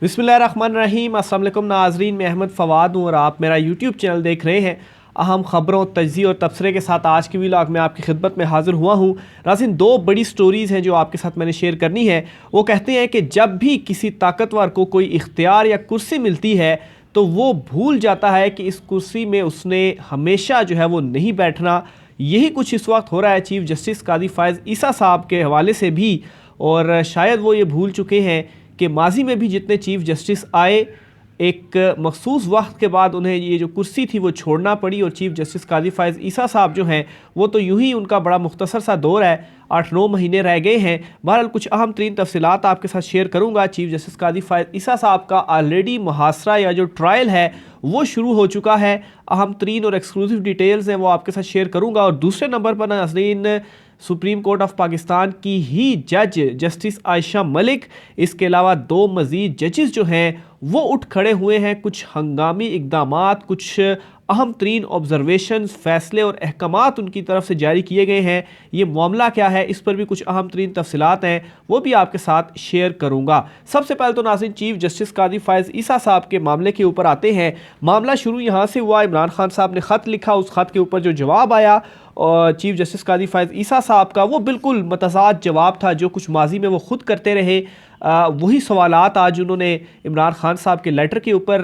बिस्मिल्लाहिर्रहमानिर्रहीम। अस्सलाम वालेकुम नाज़रीन, मैं अहमद फ़वाद हूँ और आप मेरा यूट्यूब चैनल देख रहे हैं। अहम ख़बरों, तज्ज़िये और तबसरे के साथ आज की व्लॉग में आपकी खिदमत में हाज़िर हुआ हूँ। नाज़रीन, दो बड़ी स्टोरीज़ हैं जो आपके साथ मैंने शेयर करनी है। वो कहते हैं कि जब भी किसी ताकतवर को कोई इख्तियार या कुर्सी मिलती है तो वो भूल जाता है कि इस कुर्सी में उसने हमेशा जो है वो नहीं बैठना। यही कुछ इस वक्त हो रहा है चीफ़ जस्टिस कादी फ़ाइज़ ईसा साहब के हवाले से भी, और शायद वो ये भूल चुके हैं कि माजी में भी जितने चीफ़ जस्टिस आए, एक मखसूस वक्त के बाद उन्हें ये जो कुर्सी थी वो छोड़ना पड़ी। और चीफ़ जस्टिस कादी फ़ाइज़ ईसा साहब जो हैं वो तो यूं ही उनका बड़ा मुख्तसर सा दौर है, 8-9 महीने रह गए हैं। बहरहाल कुछ अहम तरीन तफसीलात आपके साथ शेयर करूँगा। चीफ़ जस्टिस कादी फ़ाइज़ ईसा साहब का ऑलरेडी मुहासरा या जो ट्रायल है वो शुरू हो चुका है। अहम तरीन और एक्सक्लूसिव डिटेल्स हैं वो आपके साथ शेयर करूँगा। और दूसरे नंबर पर नाज़रीन, सुप्रीम कोर्ट ऑफ पाकिस्तान की ही जज जस्टिस आयशा मलिक, इसके अलावा दो मज़ीद जजेस जो हैं वो उठ खड़े हुए हैं। कुछ हंगामी इक़दामात, कुछ अहम तरीन ऑब्जर्वेशंस, फ़ैसले और अहकामात उनकी तरफ से जारी किए गए हैं। ये मामला क्या है, इस पर भी कुछ अहम तरीन तफसीलात हैं, वो भी आपके साथ शेयर करूँगा। सबसे पहले तो नाज़रीन, चीफ़ जस्टिस कादी फ़ाइज़ ईसा साहब के मामले के ऊपर आते हैं। मामला शुरू यहाँ से हुआ। इमरान खान साहब ने ख़त लिखा, उस ख़त के ऊपर जो जवाब आया और चीफ़ जस्टिस कादी फ़ाइज़ ईसा साहब का, वो बिल्कुल मतज़ाद जवाब था जो कुछ माजी में वो ख़ुद करते रहे। वही सवालात आज उन्होंने इमरान खान साहब के लेटर के ऊपर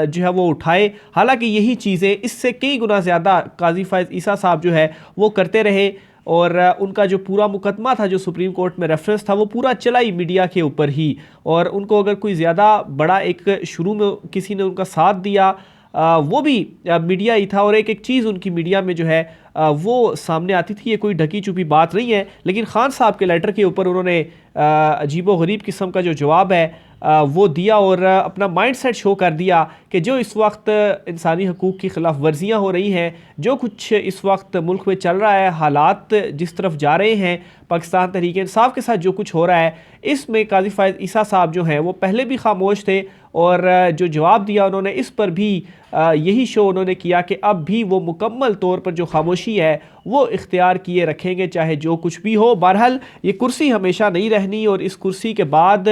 जो है वो उठाए। हालांकि यही चीज़ें इससे कई गुना ज़्यादा कादी फ़ाइज़ ईसा साहब जो है वो करते रहे। और उनका जो पूरा मुकदमा था जो सुप्रीम कोर्ट में रेफरेंस था वो पूरा चला ही मीडिया के ऊपर ही। और उनको अगर कोई ज़्यादा बड़ा एक शुरू में किसी ने उनका साथ दिया, वो भी मीडिया ही था। और एक एक चीज़ उनकी मीडिया में जो है वो सामने आती थी। ये कोई ढकी छुपी बात नहीं है। लेकिन ख़ान साहब के लेटर के ऊपर उन्होंने अजीबो गरीब किस्म का जो जवाब है वो दिया और अपना माइंडसेट शो कर दिया कि जो इस वक्त इंसानी हकूक़ की ख़िलाफ़ वर्जियाँ हो रही हैं, जो कुछ इस वक्त मुल्क में चल रहा है, हालात जिस तरफ जा रहे हैं, पाकिस्तान तहरीक इंसाफ के साथ जो कुछ हो रहा है, इसमें कादी फ़ाइज़ ईसा साहब जो हैं वो पहले भी खामोश थे। और जो जवाब दिया उन्होंने, इस पर भी यही शो उन्होंने किया कि अब भी वो मुकम्मल तौर पर जो खामोशी है वो इख्तियार किए रखेंगे चाहे जो कुछ भी हो। बहरहाल ये कुर्सी हमेशा नहीं रहनी। और इस कुर्सी के बाद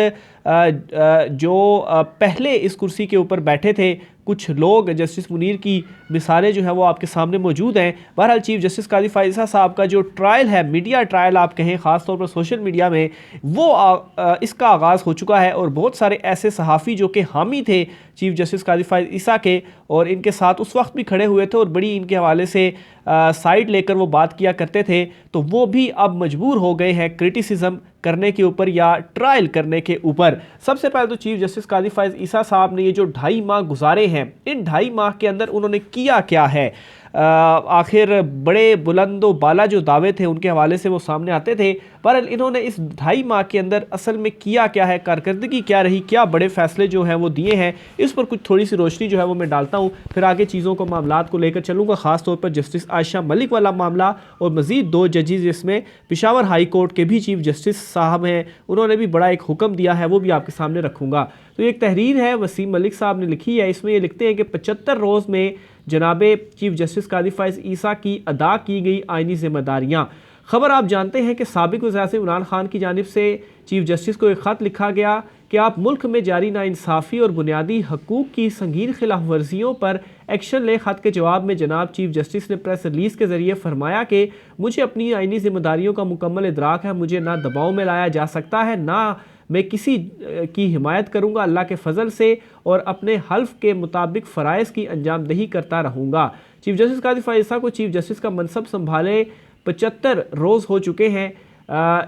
जो पहले इस कुर्सी के ऊपर बैठे थे कुछ लोग, जस्टिस मुनीर की मिसालें जो है वो आपके सामने मौजूद हैं। बहरहाल चीफ़ जस्टिस कादी फ़ाइज़ साहब का जो ट्रायल है, मीडिया ट्रायल आप कहें, ख़ास तौर पर सोशल मीडिया में, वो इसका आगाज़ हो चुका है। और बहुत सारे ऐसे सहाफ़ी जो कि हामी थे चीफ़ जस्टिस कादी फ़ाइज़ ईसा के और इनके साथ उस वक्त भी खड़े हुए थे और बड़ी इनके हवाले से साइड लेकर वो बात किया करते थे, तो वो भी अब मजबूर हो गए हैं क्रिटिसिज्म करने के ऊपर या ट्रायल करने के ऊपर। सबसे पहले तो चीफ़ जस्टिस कादी फ़ाइज़ ईसा साहब ने ये जो 2.5 माह गुजारे हैं, इन 2.5 माह के अंदर उन्होंने किया क्या है। आखिर बड़े बुलंदो बाला जो दावे थे उनके हवाले से वो सामने आते थे, पर इन्होंने इस 2.5 माह के अंदर असल में किया क्या है, कारकर्दगी क्या रही, क्या बड़े फ़ैसले जो हैं वो दिए हैं, इस पर कुछ थोड़ी सी रोशनी जो है वो मैं डालता हूँ। फिर आगे चीज़ों को, मामलात को लेकर चलूँगा, ख़ास तौर पर जस्टिस आयशा मलिक वाला मामला और मज़ीद दो जजेस जिसमें पेशावर हाई कोर्ट के भी चीफ़ जस्टिस साहब हैं, उन्होंने भी बड़ा एक हुक्म दिया है, वो भी आपके सामने रखूँगा। तो एक तहरीर है वसीम मलिक साहब ने लिखी है। इसमें ये लिखते हैं कि 75 रोज़ में जनाबे चीफ़ जस्टिस कादी फ़ाइज़ ईसा की अदा की गई आइनी ज़िम्मेदारियाँ। ख़बर आप जानते हैं कि साबिक़ वज़ीर-ए-आज़म इमरान खान की जानिब से चीफ़ जस्टिस को एक ख़त लिखा गया कि आप मुल्क में जारी नाइंसाफ़ी और बुनियादी हकूक़ की संगीन खिलाफ वर्जियों पर एक्शन लें। ख़त के जवाब में जनाब चीफ़ जस्टिस ने प्रेस रिलीज़ के ज़रिए फरमाया कि मुझे अपनी आइनी ज़िम्मेदारियों का मुकम्मल इदराक है, मुझे ना दबाव में लाया जा सकता है, ना मैं किसी की हिमायत करूँगा, अल्लाह के फ़ज़ल से और अपने हल्फ के मुताबिक फ़राइज़ की अंजामदही करता रहूँगा। चीफ़ जस्टिस कादी फ़ाइज़ ईसा को चीफ़ जस्टिस का मनसब संभाले 75 रोज़ हो चुके हैं।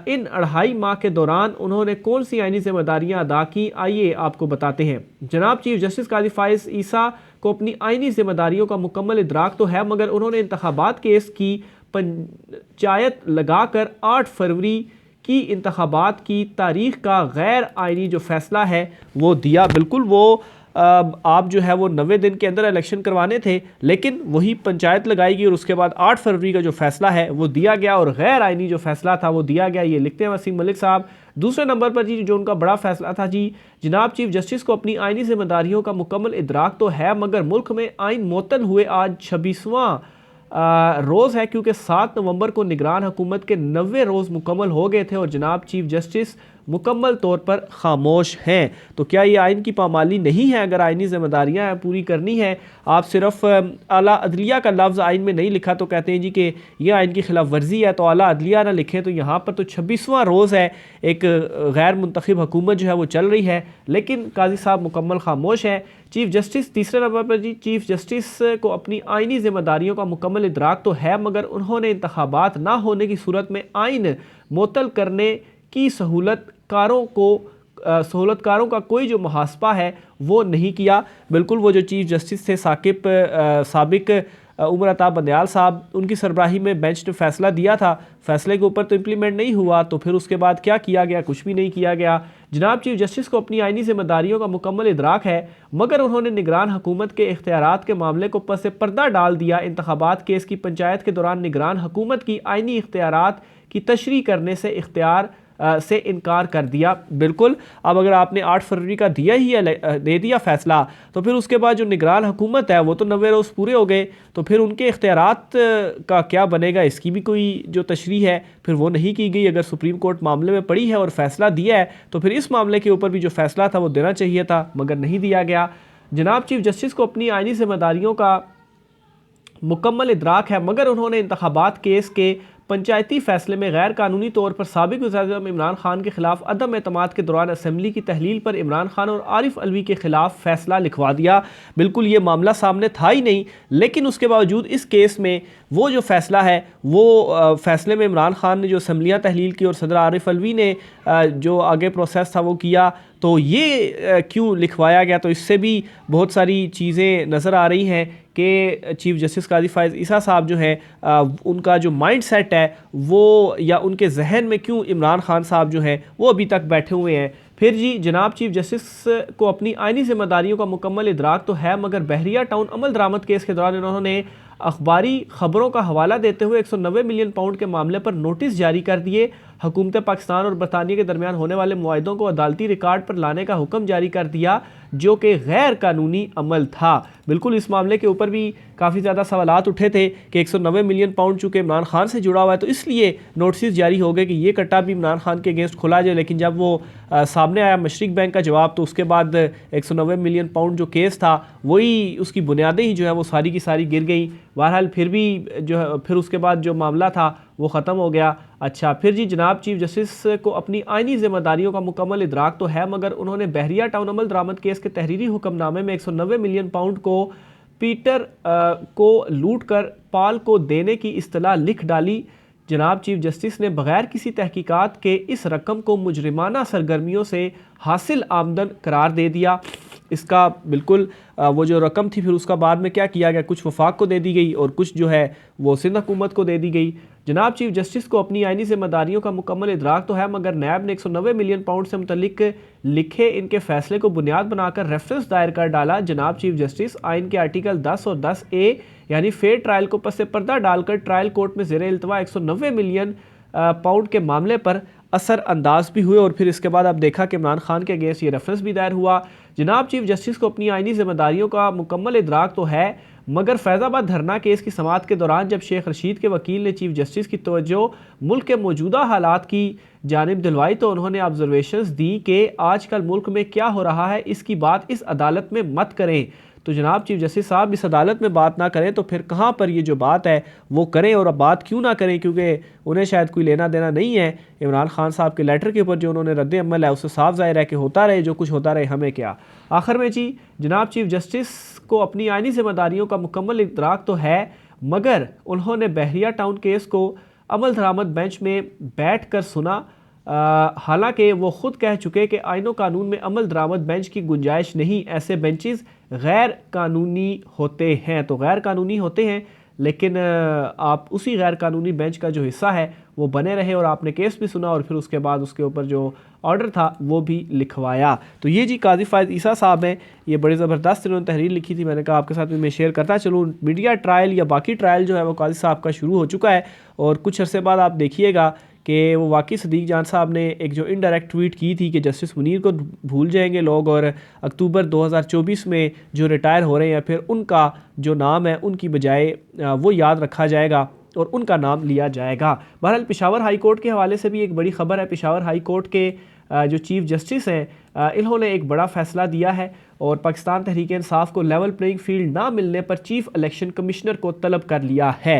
इन 2.5 माह के दौरान उन्होंने कौन सी आइनी ज़िम्मेदारियाँ अदा की, आइए आपको बताते हैं। जनाब चीफ़ जस्टिस कादी फ़ाइज़ ईसा को अपनी आइनी ज़िम्मेदारियों का मुकम्मल इदराक तो है, मगर उन्होंने इंतखाबात केस की पंचायत लगाकर 8 फरवरी की इंतखाबात की तारीख़ का गैर आइनी जो फ़ैसला है वो दिया। बिल्कुल वो आप जो है वो 90 दिन के अंदर इलेक्शन करवाने थे, लेकिन वही पंचायत लगाई गई और उसके बाद 8 फरवरी का जो फ़ैसला है वो दिया गया और गैर आइनी जो फ़ैसला था वो दिया गया। ये लिखते हैं वसीम मलिक साहब। दूसरे नंबर पर जी जो उनका बड़ा फ़ैसला था जी, जनाब चीफ़ जस्टिस को अपनी आइनी ज़िम्मेदारियों का मुकम्मल इदराक तो है, मगर मुल्क में आइन मुअत्तल हुए आज 26वां रोज़ है, क्योंकि 7 नवंबर को निगरान हुकूमत के 90 रोज़ मुकम्मल हो गए थे और जनाब चीफ़ जस्टिस मुकम्मल तौर पर खामोश हैं। तो क्या ये आइन की पामाली नहीं है? अगर आइनी जिम्मेदारियाँ पूरी करनी है, आप सिर्फ आला अदलिया का लफ्ज़ आइन में नहीं लिखा तो कहते हैं जी कि यह आइन की खिलाफ वर्जी है, तो आला अदलिया ना लिखें। तो यहाँ पर तो 26वां रोज़ है, एक गैर मुंतखब हुकूमत जो है वो चल रही है, लेकिन काजी साहब मुकम्मल खामोश है। चीफ़ जस्टिस तीसरे नंबर पर जी, चीफ़ जस्टिस को अपनी आइनी जिम्मेदारियों का मुकम्मल इदराक तो है, मगर उन्होंने इंतखाबात ना होने की सूरत में आइन मुअत्तल करने की सहूलतकारों का कोई जो मुहासबा है वो नहीं किया। बिल्कुल वो जो चीफ़ जस्टिस थे साबिक उमर अता बंदयाल साहब, उनकी सरबराही में बेंच ने फैसला दिया था, फैसले के ऊपर तो इम्प्लीमेंट नहीं हुआ, तो फिर उसके बाद क्या किया गया? कुछ भी नहीं किया गया। जनाब चीफ जस्टिस को अपनी आइनी जिम्मेदारियों का मुकम्मल इदराक है, मगर उन्होंने निगरान हुकूमत के इख्तियारात के मामले को ऊपर से पर्दा डाल दिया। इंतखाबात केस की पंचायत के दौरान निगरान हुकूमत की आइनी इख्तियारात की तशरीह करने से से इनकार कर दिया। बिल्कुल, अब अगर आपने 8 फरवरी का दे दिया फैसला, तो फिर उसके बाद जो निगरान हुकूमत है वो तो 90 रोज़ पूरे हो गए, तो फिर उनके इख्तियारात का क्या बनेगा? इसकी भी कोई जो तशरीह है फिर वो नहीं की गई। अगर सुप्रीम कोर्ट मामले में पड़ी है और फैसला दिया है, तो फिर इस मामले के ऊपर भी जो फैसला था वो देना चाहिए था, मगर नहीं दिया गया। जनाब चीफ जस्टिस को अपनी आइनी जिम्मेदारियों का मुकम्मल इदराक है, मगर उन्होंने इंतखाबात केस के पंचायती फैसले में गैर कानूनी तौर पर साबिक वज़ीर-ए-आज़म इमरान खान के खिलाफ अदम एतमाद के दौरान असम्बली की तहलील पर इमरान खान और आरिफ अलवी के खिलाफ फैसला लिखवा दिया। बिल्कुल ये मामला सामने था ही नहीं, लेकिन उसके बावजूद इस केस में वो जो फैसला है वो फैसले में इमरान खान ने जो असम्बलियाँ तहलील की और सदर आरिफ अलवी ने जो आगे प्रोसेस था वो किया, तो ये क्यों लिखवाया गया? तो इससे भी बहुत सारी चीज़ें नज़र आ रही हैं कि चीफ़ जस्टिस काजी फ़ाइज़ ईसा साहब जो हैं उनका जो माइंड सेट है वो, या उनके जहन में क्यों इमरान खान साहब जो हैं वो अभी तक बैठे हुए हैं। फिर जी जनाब चीफ जस्टिस को अपनी आइनी जिम्मेदारियों का मुकम्मल इदराक तो है, मगर बहरिया टाउन अमल दरामद केस के दौरान इन्होंने अखबारी खबरों का हवाला देते हुए 190 मिलियन पाउंड के मामले पर नोटिस जारी कर दिए। हुकूमत पाकिस्तान और बरतानिया के दरमियान होने वाले मुआहिदों को अदालती रिकॉर्ड पर लाने का हुक्म जारी कर दिया, जो कि गैर कानूनी अमल था। बिल्कुल इस मामले के ऊपर भी काफ़ी ज़्यादा सवालात उठे थे कि 190 मिलियन पाउंड चूँकि इमरान खान से जुड़ा हुआ है, तो इसलिए नोटिस जारी हो गए कि ये कट्टा भी इमरान खान के अगेंस्ट खोला जाए। लेकिन जब वो सामने आया मशरिक बैंक का जवाब, तो उसके बाद 190 मिलियन पाउंड जो केस था वही उसकी बुनियादें ही जो है वो सारी की सारी गिर गई। बहरहाल फिर भी जो है फिर उसके बाद जो मामला था वो ख़त्म हो गया। अच्छा, फिर जी जनाब चीफ जस्टिस को अपनी आइनी जिम्मेदारियों का मुकम्मल इदराक तो है, मगर उन्होंने बहरिया टाउन अमल दरामद केस के तहरीरी हुक्मनामे में 190 मिलियन पाउंड को पीटर को लूट कर पाल को देने की इस्तलाह लिख डाली। जनाब चीफ जस्टिस ने बगैर किसी तहकीकात के इस रकम को मुजरिमाना सरगर्मियों से हासिल आमदन करार दे दिया। इसका बिल्कुल वो जो रकम थी फिर उसका बाद में क्या किया गया, कुछ वफाक को दे दी गई और कुछ जो है वो सिंध हुकूमत को दे दी गई। जनाब चीफ जस्टिस को अपनी आइनी जिम्मेदारियों का मुकम्मल इदराक तो है, मगर नैब ने 190 मिलियन पाउंड से मुतल्लिक लिखे इनके फैसले को बुनियाद बनाकर रेफरेंस दायर कर डाला। जनाब चीफ जस्टिस आइन के आर्टिकल 10 और 10A यानी फेयर ट्रायल को पस से पर्दा डालकर ट्रायल कोर्ट में ज़ेर इल्तवा 190 मिलियन पाउंड के मामले पर असर अंदाज भी हुए, और फिर इसके बाद आप देखा कि इमरान खान के अगेंस्ट ये रेफरेंस भी दायर हुआ। जनाब चीफ जस्टिस को अपनी आइनी जिम्मेदारियों का मुकम्मल इदराक तो है, मगर फैज़ाबाद धरना केस की समाअत के दौरान जब शेख रशीद के वकील ने चीफ जस्टिस की तवज्जो मुल्क के मौजूदा हालात की जानिब दिलवाई, तो उन्होंने ऑब्जर्वेशंस दी कि आजकल मुल्क में क्या हो रहा है इसकी बात इस अदालत में मत करें। तो जनाब चीफ जस्टिस साहब इस अदालत में बात ना करें तो फिर कहाँ पर ये जो बात है वो करें, और अब बात क्यों ना करें, क्योंकि उन्हें शायद कोई लेना देना नहीं है इमरान खान साहब के लेटर के ऊपर जो उन्होंने रद्द अमल है उससे साफ ज़ाहिर है कि होता रहे जो कुछ होता रहे, हमें क्या। आखिर में जी जनाब चीफ जस्टिस को अपनी आइनी जिम्मेदारियों का मुकम्मल इदराक तो है, मगर उन्होंने बहरिया टाउन केस को अमल दरामद बेंच में बैठ कर सुना। हालांकि वो ख़ुद कह चुके कि आइनो कानून में अमल दरामद बेंच की गुंजाइश नहीं, ऐसे बेंचेस गैर कानूनी होते हैं। तो गैर कानूनी होते हैं, लेकिन आप उसी गैर कानूनी बेंच का जो हिस्सा है वो बने रहे, और आपने केस भी सुना और फिर उसके बाद उसके ऊपर जो ऑर्डर था वो भी लिखवाया। तो ये जी काजी फ़ाइज़ ईसा साहब हैं, ये बड़ी ज़बरदस्त इन्होंने तहरीर लिखी थी, मैंने कहा आपके साथ भी मैं शेयर करता चलूँ। मीडिया ट्रायल या बाकी ट्रायल जो है वो काजी साहब का शुरू हो चुका है, और कुछ अरसे बाद आप देखिएगा कि वो वाकई सदीक जान साहब ने एक जो इनडायरेक्ट ट्वीट की थी कि जस्टिस मुनीर को भूल जाएंगे लोग, और अक्टूबर 2024 में जो रिटायर हो रहे हैं फिर उनका जो नाम है उनकी बजाय वो याद रखा जाएगा और उनका नाम लिया जाएगा। बहरहाल पेशावर हाई कोर्ट के हवाले से भी एक बड़ी ख़बर है। पेशावर हाई कोर्ट के जो चीफ़ जस्टिस हैं इन्होंने एक बड़ा फ़ैसला दिया है और पाकिस्तान तहरीक इंसाफ को लेवल प्लेइंग फील्ड ना मिलने पर चीफ़ इलेक्शन कमिश्नर को तलब कर लिया है।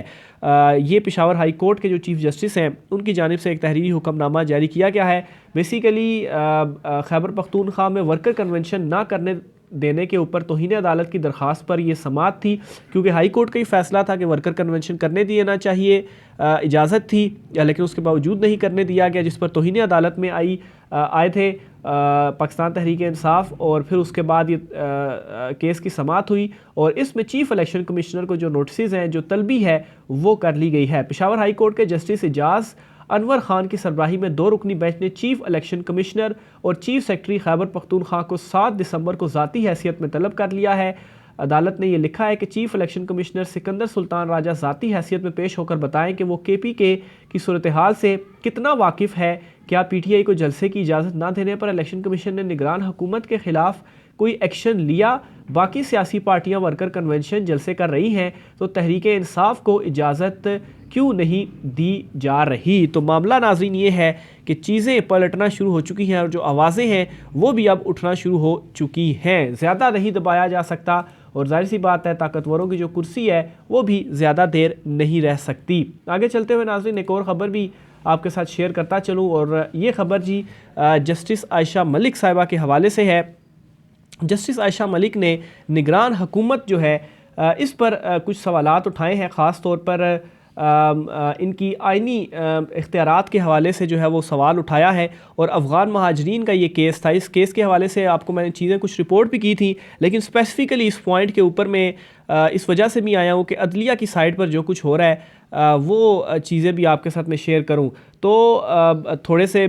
ये पेशावर हाई कोर्ट के जो चीफ़ जस्टिस हैं उनकी जानिब से एक तहरीरी हुक्मनामा जारी किया गया है। बेसिकली खैबर पख्तूनख्वा में वर्कर कन्वेंशन ना करने देने के ऊपर तौहीन अदालत की दरख्वास्त पर यह समाअत थी, क्योंकि हाई कोर्ट का ही फैसला था कि वर्कर कन्वेंशन करने देना चाहिए, इजाज़त थी, लेकिन उसके बावजूद नहीं करने दिया गया, जिस पर तौहीन अदालत में आए थे पाकिस्तान तहरीक इंसाफ। और फिर उसके बाद ये केस की समाअत हुई और इसमें चीफ़ इलेक्शन कमिश्नर को जो नोटिस हैं, जो तलबी है, वो कर ली गई है। पेशावर हाई कोर्ट के जस्टिस एजाज अनवर खान की सरबराही में 2 रुकनी बेंच ने चीफ इलेक्शन कमिश्नर और चीफ सेक्रेटरी खैबर पख्तूनख्वा को 7 दिसंबर को ज़ाती हैसियत में तलब कर लिया है। अदालत ने यह लिखा है कि chief election commissioner Sikandar Sultan Raja ज़ाती हैसियत में पेश होकर बताएं कि वो KPK की सूरत हाल से कितना वाकिफ़ है। क्या PTI को जलसे की इजाज़त ना देने पर इलेक्शन कमीशन ने निगरान हुकूमत के ख़िलाफ़ कोई एक्शन लिया? बाकी सियासी पार्टियां वर्कर कन्वेंशन जलसे कर रही हैं तो तहरीक इंसाफ को इजाज़त क्यों नहीं दी जा रही? तो मामला नाज़रीन ये है कि चीज़ें पलटना शुरू हो चुकी हैं और जो आवाज़ें हैं वो भी अब उठना शुरू हो चुकी हैं। ज़्यादा नहीं दबाया जा सकता और जाहिर सी बात है ताकतवरों की जो कुर्सी है वो भी ज़्यादा देर नहीं रह सकती। आगे चलते हुए नाज़रीन एक और ख़बर भी आपके साथ शेयर करता चलूँ और ये ख़बर जी जस्टिस आयशा मलिक साहिबा के हवाले से है। जस्टिस आयशा मलिक ने निगरान हुकूमत जो है इस पर कुछ सवालात उठाए हैं, ख़ास तौर पर इनकी आइनी इख्तियारात के हवाले से जो है वो सवाल उठाया है। और अफ़गान महाजरीन का ये केस था, इस केस के हवाले से आपको मैंने चीज़ें कुछ रिपोर्ट भी की थी, लेकिन स्पेसिफ़िकली इस पॉइंट के ऊपर मैं इस वजह से भी आया हूँ कि अदलिया की साइड पर जो कुछ हो रहा है वो चीज़ें भी आपके साथ मैं शेयर करूं। तो थोड़े से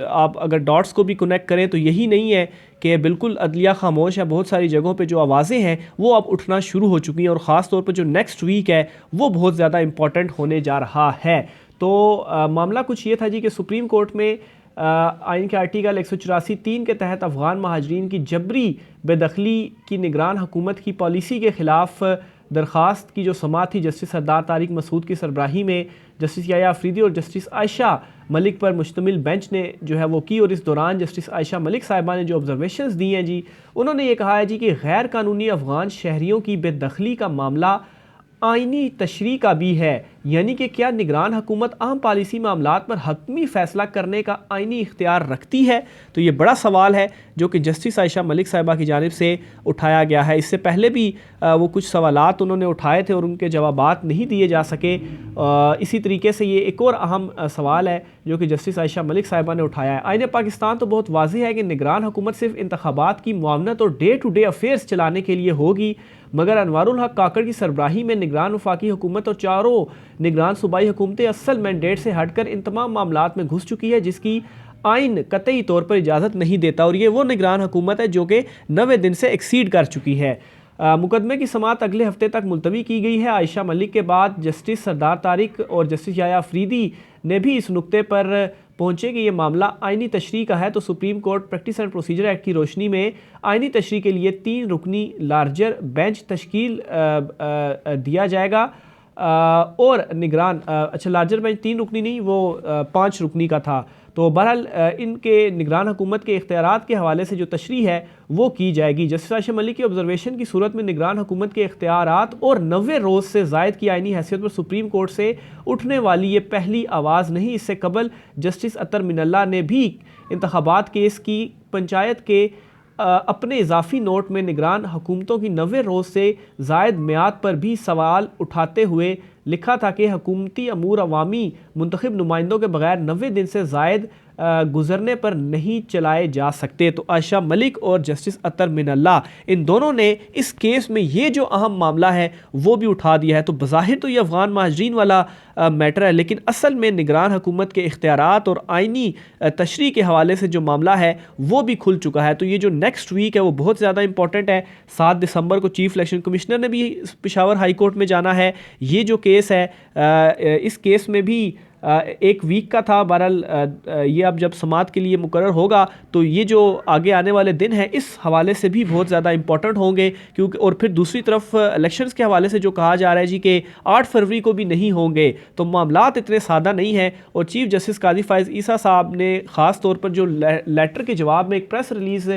आप अगर डॉट्स को भी कनेक्ट करें तो यही नहीं है कि बिल्कुल अदलिया खामोश है, बहुत सारी जगहों पे जो आवाज़ें हैं वो अब उठना शुरू हो चुकी हैं और ख़ास तौर पर जो नेक्स्ट वीक है वो बहुत ज़्यादा इंपॉर्टेंट होने जा रहा है। तो मामला कुछ ये था जी कि सुप्रीम कोर्ट में आइन के आर्टिकल 184(3) के तहत अफ़गान महाजरीन की जबरी बेदखली की निगरान हुकूमत की पॉलिसी के ख़िलाफ़ दरख्वास्त की जो समाअत थी जस्टिस सरदार तारिक मसूद की सरबराही में जस्टिस याया अफरीदी और जस्टिस आयशा मलिक पर मुश्तमिल बेंच ने जो है वो की। और इस दौरान जस्टिस आयशा मलिक साहिबा ने जो ऑब्जर्वेशंस दी हैं जी, उन्होंने ये कहा है जी कि गैर कानूनी अफ़गान शहरियों की बेदखली का मामला आइनी तशरीह का भी है, यानी कि क्या निगरान हुकूमत अहम पॉलिसी मामलात पर हतमी फ़ैसला करने का आइनी इख्तियार रखती है? तो ये बड़ा सवाल है जो कि जस्टिस आयशा मलिक साहिबा की जानिब से उठाया गया है। इससे पहले भी वो कुछ सवालात उन्होंने उठाए थे और उनके जवाबात नहीं दिए जा सके। इसी तरीके से ये एक और अहम सवाल है जो कि जस्टिस आयशा मलिक साहिबा ने उठाया है। आईन पाकिस्तान तो बहुत वाज़ेह है कि निगरान हुकूमत सिर्फ इंतखाबात की मुआवनत और डे टू डे अफेयर्स चलाने के लिए होगी, मगर अनवारुल हक काकड़ की सरबराही में निगरान वफाकी हुकूमत और चारों निगरान सूबाई हुकूमतें असल मैंडेट से हटकर इन तमाम मामलात में घुस चुकी है जिसकी आइन कतई तौर पर इजाज़त नहीं देता। और ये वो निगरान हुकूमत है जो कि 90 दिन से एक्सीड कर चुकी है। मुकदमे की समाअत अगले हफ्ते तक मुलतवी की गई है। आयशा मलिक के बाद जस्टिस सरदार तारिक और जस्टिस याया अफरीदी ने भी इस नुक्ते पर पहुंचे कि यह मामला आइनी तशरीह का है, तो supreme court practice and procedure act की रोशनी में आइनी तशरीह के लिए 3 रुकनी लार्जर बेंच तश्कील दिया जाएगा। और निगरान लार्जर बेंच 3 रुकनी नहीं, वो 5 रुकनी का था। तो बहरहाल इनके निगरान हुकूमत के इख्तियारात के हवाले से जो तशरीह है वो की जाएगी। जस्टिस आयशा मलिक की ऑब्जर्वेशन की सूरत में निगरान हुकूमत के इख्तियारात और 90 रोज़ से ज़ायद की आइनी हैसियत पर सुप्रीम कोर्ट से उठने वाली ये पहली आवाज़ नहीं। इससे कबल जस्टिस अतर मिनल्ला ने भी इंतखाबात केस की पंचायत के अपने इजाफी नोट में निगरान हुकूमतों की 90 रोज़ से ज़ायद म्याद पर भी सवाल उठाते हुए लिखा था कि हुकूमती अमूर अवामी मुंतखब नुमाइंदों के बगैर 90 दिन से ज़ायद गुजरने पर नहीं चलाए जा सकते। तो आयशा मलिक और जस्टिस अतर मिनल्ला इन दोनों ने इस केस में ये जो अहम मामला है वो भी उठा दिया है। तो बज़ाहिर तो ये अफ़गान महाजरीन वाला मैटर है, लेकिन असल में निगरान हुकूमत के इख्तियारात और आइनी तशरीह के हवाले से जो मामला है वो भी खुल चुका है। तो ये जो नेक्स्ट वीक है वो बहुत ज़्यादा इंपॉर्टेंट है। 7 दिसंबर को चीफ इलेक्शन कमिश्नर ने भी पेशावर हाई कोर्ट में जाना है। ये जो केस है इस केस में भी 1 वीक का था। बहरहाल ये अब जब समात के लिए मुकर्रर होगा तो ये जो आगे आने वाले दिन हैं इस हवाले से भी बहुत ज़्यादा इंपॉर्टेंट होंगे, क्योंकि और फिर दूसरी तरफ इलेक्शंस के हवाले से जो कहा जा रहा है जी कि 8 फरवरी को भी नहीं होंगे, तो मामलात इतने सादा नहीं हैं। और चीफ जस्टिस काजी फायज़ ईसा साहब ने ख़ास तौर पर जो लेटर के जवाब में एक प्रेस रिलीज़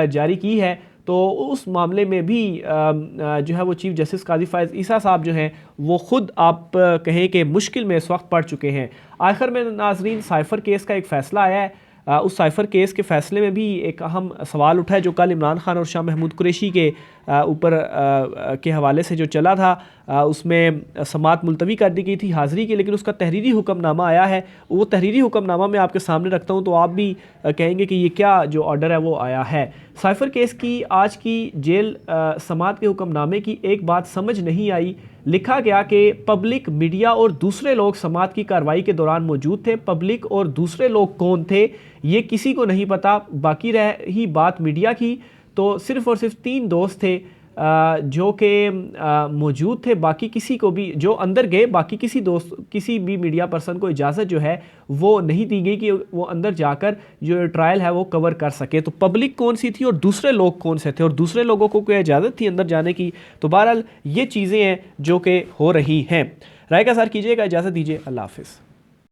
जारी की है, तो उस मामले में भी जो है वो चीफ जस्टिस काजी फायज़ ईसा साहब जो हैं वो ख़ुद आप कहें कि मुश्किल में इस वक्त पड़ चुके हैं। आखिर में नाजरीन साइफ़र केस का एक फ़ैसला आया है। उस साइफ़र केस के फ़ैसले में भी एक अहम सवाल उठा है जो कल इमरान खान और शाह महमूद कुरैशी के ऊपर के हवाले से जो चला था। उसमें समात मुलतवी कर दी गई थी हाज़िरी की, लेकिन उसका तहरीरी हुक्मनामा आया है। वो तहरीरी हुक्मनामा मैं आपके सामने रखता हूँ तो आप भी कहेंगे कि ये क्या जो ऑर्डर है वो आया है। साइफ़र केस की आज की जेल समात के हुक्मनामे की एक बात समझ नहीं आई। लिखा गया कि पब्लिक, मीडिया और दूसरे लोग समात की कार्रवाई के दौरान मौजूद थे। पब्लिक और दूसरे लोग कौन थे ये किसी को नहीं पता। बाकी रही बात मीडिया की, तो सिर्फ़ और सिर्फ 3 दोस्त थे जो कि मौजूद थे। बाकी किसी को भी जो अंदर गए, बाकी किसी भी मीडिया पर्सन को इजाज़त जो है वो नहीं दी गई कि वो अंदर जाकर जो ट्रायल है वो कवर कर सके। तो पब्लिक कौन सी थी और दूसरे लोग कौन से थे और दूसरे लोगों को कोई इजाज़त थी अंदर जाने की। तो बहरहाल ये चीज़ें हैं जो कि हो रही हैं। राय का सार कीजिएगा, इजाज़त दीजिए, अल्लाह हाफ़िज़।